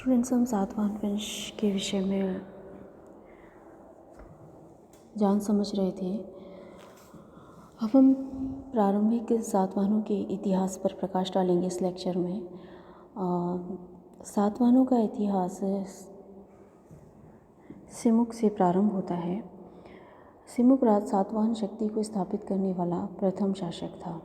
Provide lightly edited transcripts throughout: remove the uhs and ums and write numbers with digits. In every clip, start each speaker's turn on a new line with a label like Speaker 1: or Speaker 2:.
Speaker 1: Students, हम सातवाहन वंश के विषय में जान समझ रहे थे। अब हम प्रारंभिक सातवाहनों के इतिहास पर प्रकाश डालेंगे इस लेक्चर में। सातवाहनों का इतिहास सिमुक से प्रारंभ होता है। सिमुक राज सातवाहन शक्ति को स्थापित करने वाला प्रथम शासक था।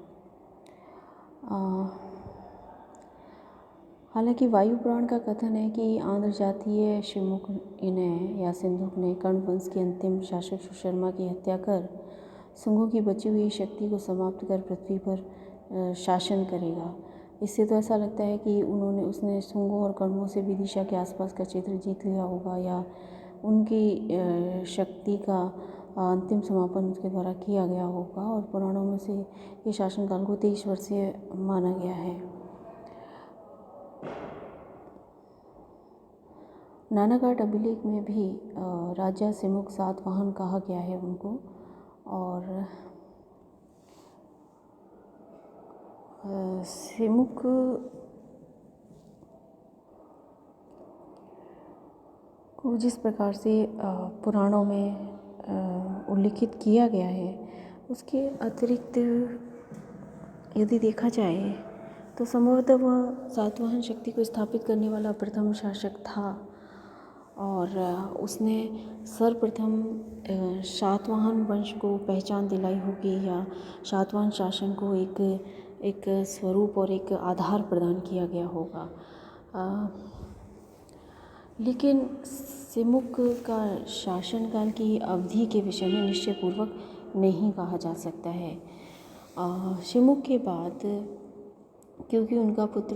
Speaker 1: हालांकि वायु पुराण का कथन है कि आंध्र जातीय शिमुक ने या सिंधुक ने कर्ण वंश के अंतिम शासक सुशर्मा की हत्या कर शुंगों की बची हुई शक्ति को समाप्त कर पृथ्वी पर शासन करेगा। इससे तो ऐसा लगता है कि उसने शुंगों और कण्वों से विदिशा के आसपास का क्षेत्र जीत लिया होगा या उनकी शक्ति का अंतिम समापन उसके द्वारा किया गया होगा। और पुराणों में से ये शासनकाल को 23 वर्षीय माना गया है। नानाघाट अभिलेख में भी राजा सिमुक सातवाहन कहा गया है उनको। और सिमुक को जिस प्रकार से पुराणों में उल्लिखित किया गया है, उसके अतिरिक्त यदि देखा जाए तो संभवतः वह सातवाहन शक्ति को स्थापित करने वाला प्रथम शासक था। और उसने सर्वप्रथम सातवाहन वंश को पहचान दिलाई होगी या सातवाहन शासन को एक स्वरूप और एक आधार प्रदान किया गया होगा। लेकिन सिमुक का शासनकाल की अवधि के विषय में निश्चयपूर्वक नहीं कहा जा सकता है। सिमुक के बाद क्योंकि उनका पुत्र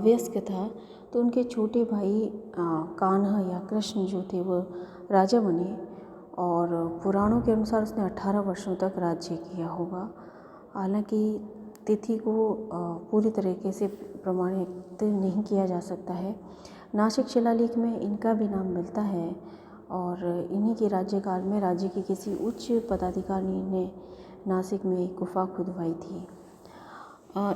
Speaker 1: वयस्क था, तो उनके छोटे भाई कान्हा या कृष्ण जो थे वो राजा बने। और पुराणों के अनुसार उसने 18 वर्षों तक राज्य किया होगा। हालांकि तिथि को पूरी तरीके से प्रमाणित नहीं किया जा सकता है। नासिक शिलालेख में इनका भी नाम मिलता है और इन्हीं के राज्यकाल में राज्य के किसी उच्च पदाधिकारी ने नासिक में एक गुफा खुदवाई थी।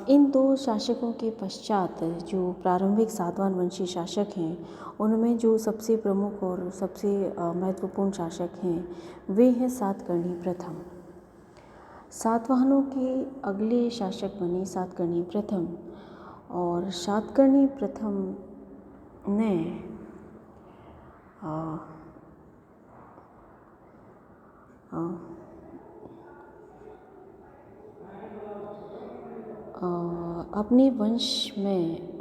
Speaker 1: इन दो शासकों के पश्चात जो प्रारंभिक सातवाहन वंशी शासक हैं, उनमें जो सबसे प्रमुख और सबसे महत्वपूर्ण शासक हैं वे हैं सातकर्णी प्रथम। सातवाहनों के अगले शासक बने सातकर्णी प्रथम। और सातकर्णी प्रथम ने अपने वंश में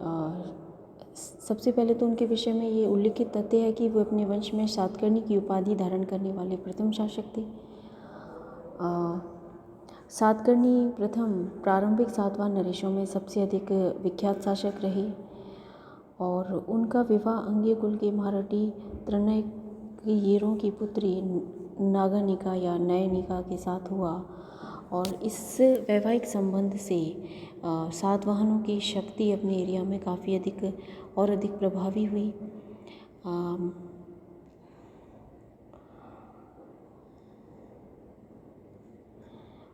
Speaker 1: सबसे पहले तो उनके विषय में ये उल्लिखित तथ्य है कि वो अपने वंश में सातकर्णी की उपाधि धारण करने वाले प्रथम शासक थे। सातकर्णी प्रथम प्रारंभिक सातवाहन नरेशों में सबसे अधिक विख्यात शासक रहे और उनका विवाह अंग्य कुल के महाराठी त्रिनयकेयरों की पुत्री नागानिका या नयनिका के साथ हुआ। और इस वैवाहिक संबंध से सातवाहनों की शक्ति अपने एरिया में काफ़ी अधिक प्रभावी हुई।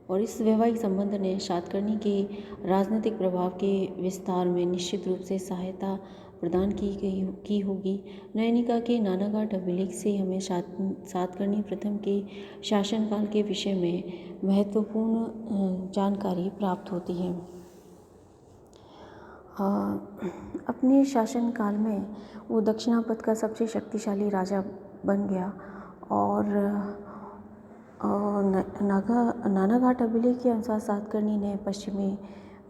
Speaker 1: और इस वैवाहिक संबंध ने सातकर्णी के राजनीतिक प्रभाव के विस्तार में निश्चित रूप से सहायता प्रदान की होगी। नयनिका के नानाघाट अभिलेख से हमें सातकर्णी प्रथम के शासनकाल के विषय में महत्वपूर्ण जानकारी प्राप्त होती है। अपने शासनकाल में वो दक्षिणापथ का सबसे शक्तिशाली राजा बन गया। और नानाघाट अभिलेख के अनुसार सातकर्णी ने पश्चिमी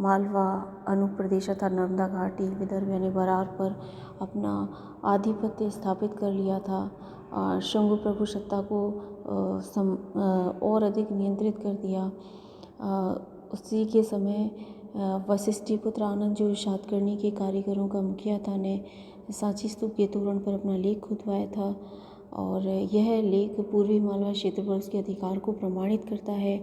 Speaker 1: मालवा, अनूप प्रदेश तथा नर्मदा घाटी, विदर्भ यानी बरार पर अपना आधिपत्य स्थापित कर लिया था। शुंग प्रभु सत्ता को और अधिक नियंत्रित कर दिया। उसी के समय वशिष्ठिपुत्र आनंद जो सातकर्णी के कारीगरों का मुखिया था, ने सांची स्तूप के तोरण पर अपना लेख खुदवाया था। और यह लेख पूर्वी मालवा क्षेत्र पर उसके अधिकार को प्रमाणित करता है।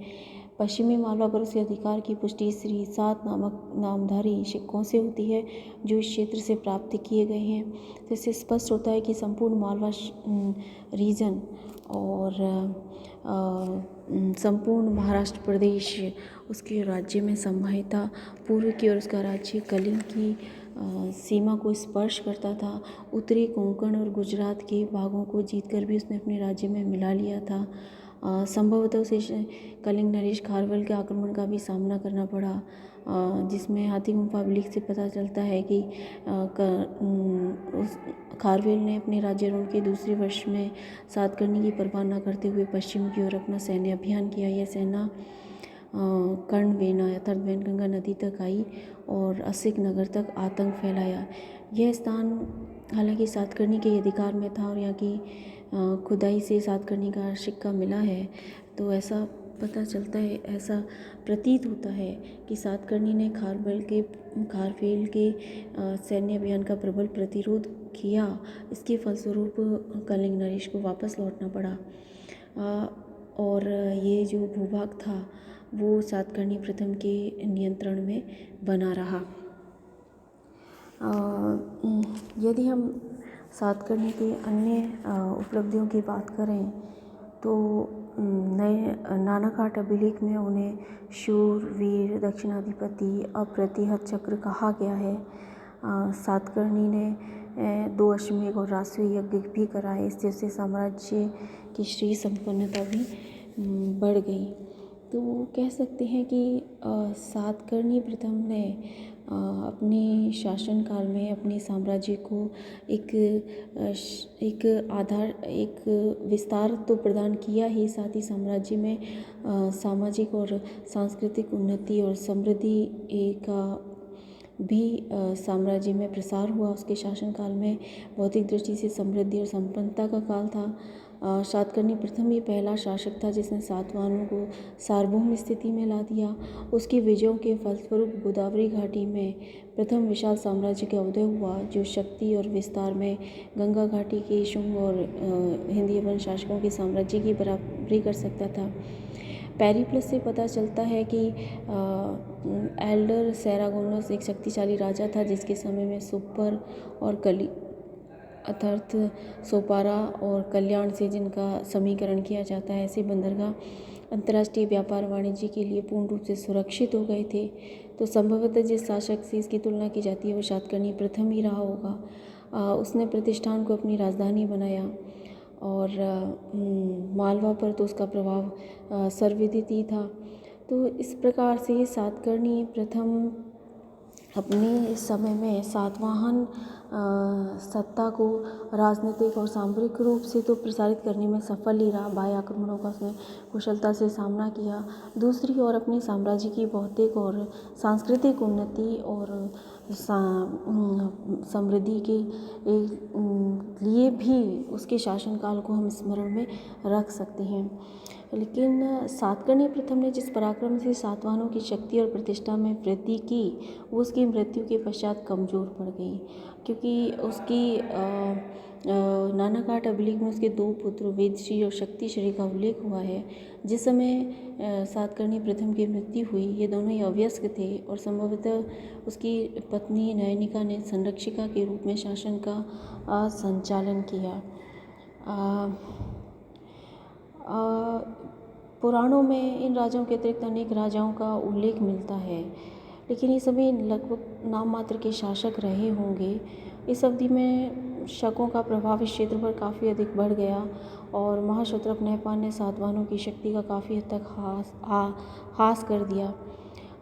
Speaker 1: पश्चिमी मालवा पर उसके अधिकार की पुष्टि श्री 7 नामक नामधारी सिक्कों से होती है जो इस क्षेत्र से प्राप्त किए गए हैं। तो इससे स्पष्ट होता है कि संपूर्ण मालवा रीजन और संपूर्ण महाराष्ट्र प्रदेश उसके राज्य में समाहित था। पूर्व की ओर उसका राज्य कलिंग की सीमा को स्पर्श करता था। उत्तरी कोंकण और गुजरात के भागों को जीतकर भी उसने अपने राज्य में मिला लिया था। संभवतः उसे कलिंग नरेश खारवेल के आक्रमण का भी सामना करना पड़ा, जिसमें हाथी गुम्फा अभिलेख से पता चलता है कि उस खारवेल ने अपने राज्यारोहण के दूसरे वर्ष में सातकर्णी की परवाह न करते हुए पश्चिम की ओर अपना सैन्य अभियान किया। यह सेना कर्णवेना अर्थात वैनगंगा नदी तक आई और असिक नगर तक आतंक फैलाया। यह स्थान हालांकि सातकर्णी के अधिकार में था और यहाँ की खुदाई से सातकर्णी का सिक्का मिला है, तो ऐसा पता चलता है, ऐसा प्रतीत होता है कि सातकर्णी ने खारवेल के सैन्य अभियान का प्रबल प्रतिरोध किया। इसके फलस्वरूप कलिंग नरेश को वापस लौटना पड़ा और ये जो भूभाग था वो सातकर्णी प्रथम के नियंत्रण में बना रहा। यदि हम सातकर्णी के अन्य उपलब्धियों की बात करें तो नए नानाघाट अभिलेख में उन्हें शूर, वीर, दक्षिणाधिपति, अप्रतिहत चक्र कहा गया है। सातकर्णी ने 2 अश्वमेध और राष्ट्रीय यज्ञ भी कराए, इससे उससे साम्राज्य की श्री संपन्नता भी बढ़ गई। तो कह सकते हैं कि सातकर्णी प्रथम ने अपने शासनकाल में अपने साम्राज्य को एक आधार, एक विस्तार तो प्रदान किया ही, साथ ही साम्राज्य में सामाजिक और सांस्कृतिक उन्नति और समृद्धि का भी साम्राज्य में प्रसार हुआ। उसके शासनकाल में भौतिक दृष्टि से समृद्धि और संपन्नता का काल था। सातकर्णी प्रथम ही पहला शासक था जिसने सातवाहनों को सार्वभौम स्थिति में ला दिया। उसकी विजयों के फलस्वरूप गोदावरी घाटी में प्रथम विशाल साम्राज्य का उदय हुआ, जो शक्ति और विस्तार में गंगा घाटी के शुंग और हिंदी वन शासकों के साम्राज्य की बराबरी कर सकता था। पेरिप्लस से पता चलता है कि एल्डर सैरागोनस एक शक्तिशाली राजा था जिसके समय में सुपर और कली अर्थात सोपारा और कल्याण से जिनका समीकरण किया जाता है, ऐसे बंदरगाह अंतर्राष्ट्रीय व्यापार वाणिज्य के लिए पूर्ण रूप से सुरक्षित हो गए थे। तो संभवतः जिस शासक से इसकी तुलना की जाती है वो सातकर्णी प्रथम ही रहा होगा। उसने प्रतिष्ठान को अपनी राजधानी बनाया और मालवा पर तो उसका प्रभाव सर्वविदित ही था। तो इस प्रकार से सातकर्णी प्रथम अपने समय में सातवाहन सत्ता को राजनीतिक और सामरिक रूप से तो प्रसारित करने में सफल ही रहा। बाह्य आक्रमणों का उसने कुशलता से सामना किया। दूसरी ओर अपने साम्राज्य की भौतिक और सांस्कृतिक उन्नति और समृद्धि के लिए भी उसके शासनकाल को हम स्मरण में रख सकते हैं। लेकिन सातकर्णी प्रथम ने जिस पराक्रम से सातवाहनों की शक्ति और प्रतिष्ठा में वृद्धि की, वो उसकी मृत्यु के पश्चात कमज़ोर पड़ गई, क्योंकि उसकी नानाघाट अभिलेख में उसके 2 पुत्र वेदश्री और शक्तिश्री का उल्लेख हुआ है। जिस समय सातकर्णी प्रथम की मृत्यु हुई, ये दोनों ही अवयस्क थे और संभवतः उसकी पत्नी नयनिका ने संरक्षिका के रूप में शासन का संचालन किया। पुराणों में इन राजाओं के अतिरिक्त अनेक राजाओं का उल्लेख मिलता है, लेकिन ये सभी लगभग नाम मात्र के शासक रहे होंगे। इस अवधि में शकों का प्रभाव इस क्षेत्र पर काफ़ी अधिक बढ़ गया और महाक्षत्रप नहपान ने सातवाहनों की शक्ति का काफ़ी हद तक हास कर दिया।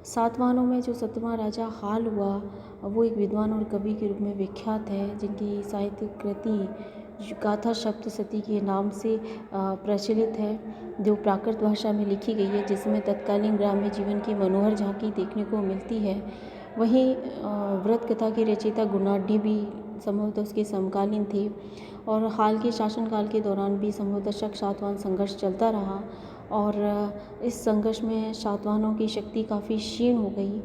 Speaker 1: सातवाहनों में जो 7वां राजा हाल हुआ, वो एक विद्वान और कवि के रूप में विख्यात है, जिनकी साहित्यिक कृति गाथा सप्तशती के नाम से प्रचलित है, जो प्राकृत भाषा में लिखी गई है, जिसमें तत्कालीन ग्राम्य जीवन की मनोहर झांकी देखने को मिलती है। वहीं व्रत कथा की रचयिता गुणाढ्य भी संभवतः उसके समकालीन थे और हाल के शासनकाल के दौरान भी संभवतः शक सातवाहन संघर्ष चलता रहा और इस संघर्ष में सातवाहनों की शक्ति काफ़ी क्षीण हो गई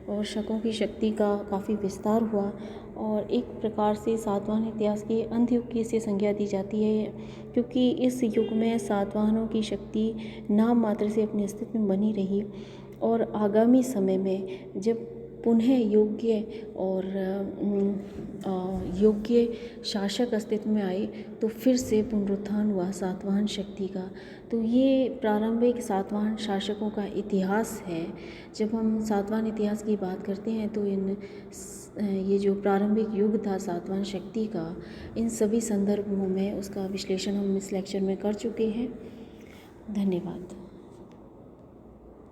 Speaker 1: और शकों की शक्ति का काफ़ी विस्तार हुआ और एक प्रकार से सातवाहन इतिहास के अंत युग की इसे संज्ञा दी जाती है, क्योंकि इस युग में सातवाहनों की शक्ति नाम मात्र से अपने अस्तित्व में बनी रही और आगामी समय में जब पुनः योग्य और योग्य शासक अस्तित्व में आए तो फिर से पुनरुत्थान हुआ सातवाहन शक्ति का। तो ये प्रारंभिक सातवाहन शासकों का इतिहास है। जब हम सातवाहन इतिहास की बात करते हैं तो ये जो प्रारंभिक युग था सातवाहन शक्ति का, इन सभी संदर्भों में उसका विश्लेषण हम इस लेक्चर में कर चुके हैं। धन्यवाद।